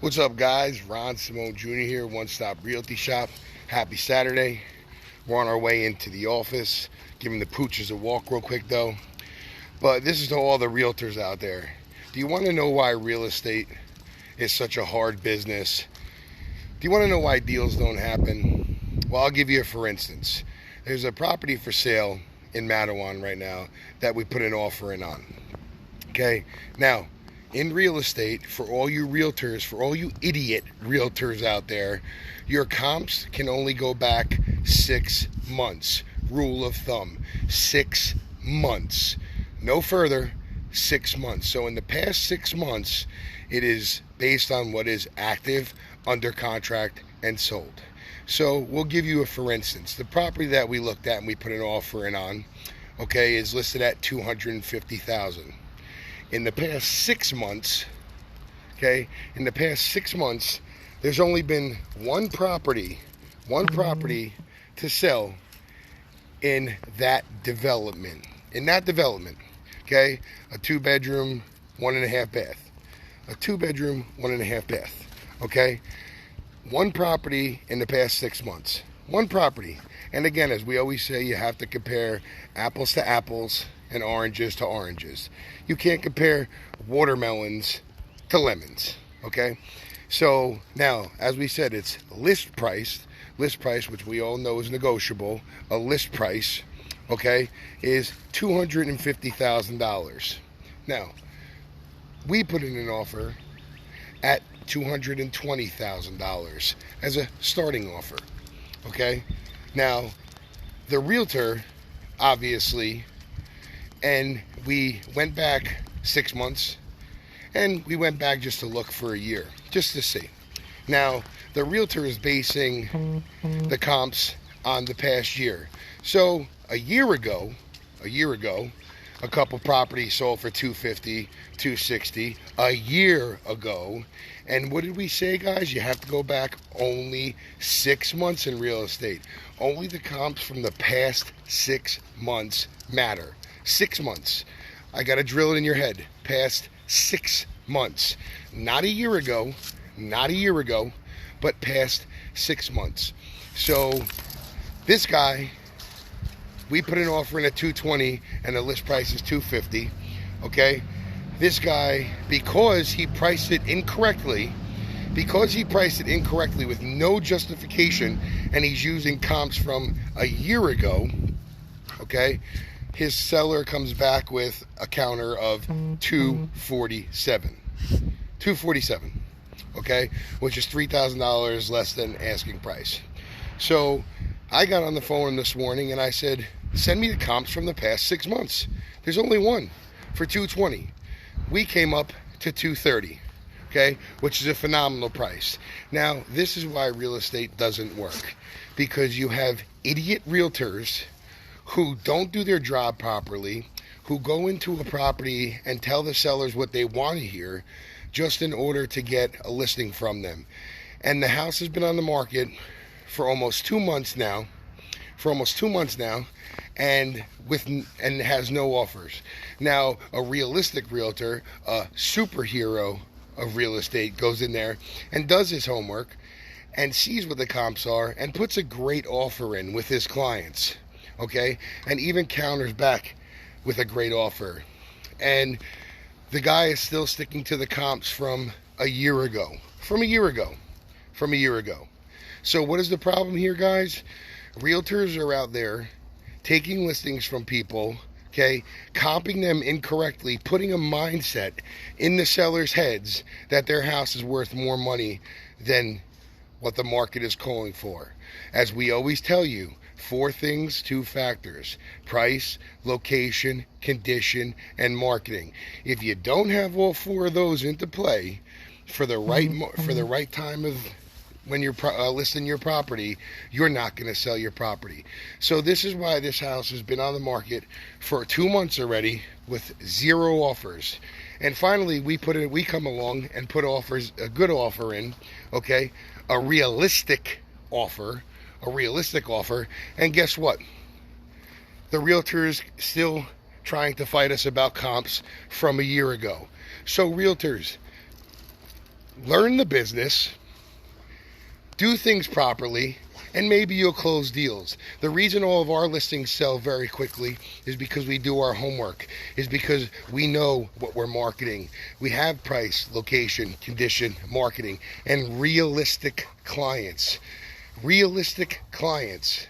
What's up, guys? Ron Simone Jr. here, One Stop Realty Shop. Happy Saturday. We're on our way into the office, giving the pooches a walk real quick though. But this is to all the realtors out there. Do you want to know why real estate is such a hard business? Do you want to know why deals don't happen? Well, I'll give you a for instance. There's a property for sale in Mattawan right now that we put an offer in on. Okay, now in real estate, for all you realtors, for all you idiot realtors out there, your comps can only go back 6 months. Rule of thumb, 6 months. No further, 6 months. So in the past 6 months, it is based on what is active, under contract, and sold. So we'll give you a for instance. The property that we looked at and we put an offer in on, okay, is listed at $250,000. In the past 6 months, there's only been one property to sell in that development. Okay, a 2-bedroom, 1.5 bath. A 2-bedroom, 1.5 bath. Okay, one property in the past 6 months. One property. And again, as we always say, you have to compare apples to apples and oranges to oranges. You can't compare watermelons to lemons, okay? So now, as we said, it's list price, which we all know is negotiable. A list price, okay, is $250,000. Now, we put in an offer at $220,000 as a starting offer, okay? Now, the realtor, obviously, and we went back 6 months, and we went back just to look for a year, just to see. Now, the realtor is basing the comps on the past year. So a year ago, a couple properties sold for $250, $260 a year ago. And what did we say, guys? You have to go back only 6 months in real estate. Only the comps from the past 6 months matter. 6 months. I got to drill it in your head. Past 6 months. Not a year ago, but past 6 months. So this guy, we put an offer in at $220 and the list price is $250. Okay? This guy, because he priced it incorrectly with no justification, and he's using comps from a year ago, okay, his seller comes back with a counter of $247. $247, okay, which is $3,000 less than asking price. So I got on the phone this morning and I said, send me the comps from the past 6 months. There's only one for $220. We came up to $230, okay, which is a phenomenal price. Now, this is why real estate doesn't work, because you have idiot realtors who don't do their job properly, who go into a property and tell the sellers what they want to hear just in order to get a listing from them. And the house has been on the market for almost 2 months now, and has no offers. Now, a realistic realtor, a superhero of real estate, goes in there and does his homework and sees what the comps are and puts a great offer in with his clients, okay, and even counters back with a great offer. And the guy is still sticking to the comps from a year ago. So what is the problem here, guys? Realtors are out there taking listings from people, okay, comping them incorrectly, putting a mindset in the seller's heads that their house is worth more money than what the market is calling for. As we always tell you, 4 things, 2 factors: price, location, condition, and marketing. If you don't have all 4 of those into play for the right time of when you're listing your property, you're not going to sell your property. So this is why this house has been on the market for 2 months already with 0 offers. And finally, we come along and put a good offer in, okay, a realistic offer. And guess what? The realtors still trying to fight us about comps from a year ago. So realtors, learn the business, do things properly, and maybe you'll close deals. The reason all of our listings sell very quickly is because we do our homework, is because we know what we're marketing. We have price, location, condition, marketing, and realistic clients. Realistic clients.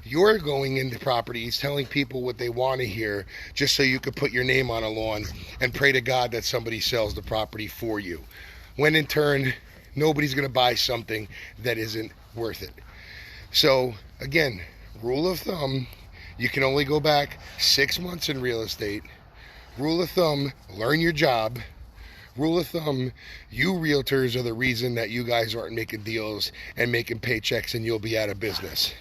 You're going into properties telling people what they want to hear just so you could put your name on a lawn and pray to God that somebody sells the property for you. When in turn, nobody's going to buy something that isn't worth it. So again, rule of thumb, you can only go back 6 months in real estate. Rule of thumb, learn your job. Rule of thumb, you realtors are the reason that you guys aren't making deals and making paychecks and you'll be out of business.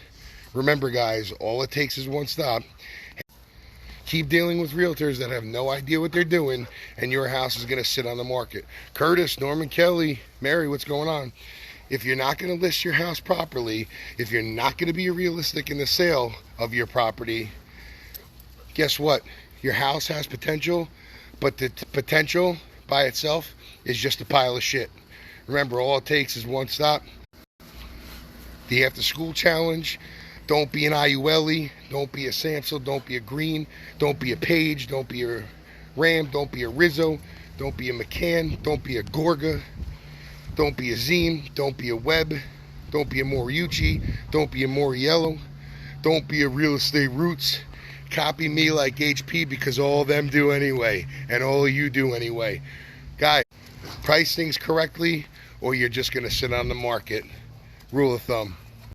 Remember guys, all it takes is one stop. Keep dealing with realtors that have no idea what they're doing and your house is going to sit on the market. Curtis, Norman, Kelly, Mary, what's going on? If you're not going to list your house properly, if you're not going to be realistic in the sale of your property, guess what? Your house has potential, but the potential by itself is just a pile of shit. Remember, all it takes is one stop. The after school challenge. Don't be an IULE. Don't be a Samsel. Don't be a Green. Don't be a Page. Don't be a Ram. Don't be a Rizzo. Don't be a McCann. Don't be a Gorga. Don't be a Zine. Don't be a Webb. Don't be a Moriucci. Don't be a Moriello. Don't be a Real Estate Roots. Copy me like HP because all of them do anyway. And all of you do anyway. Guys, price things correctly or you're just going to sit on the market. Rule of thumb.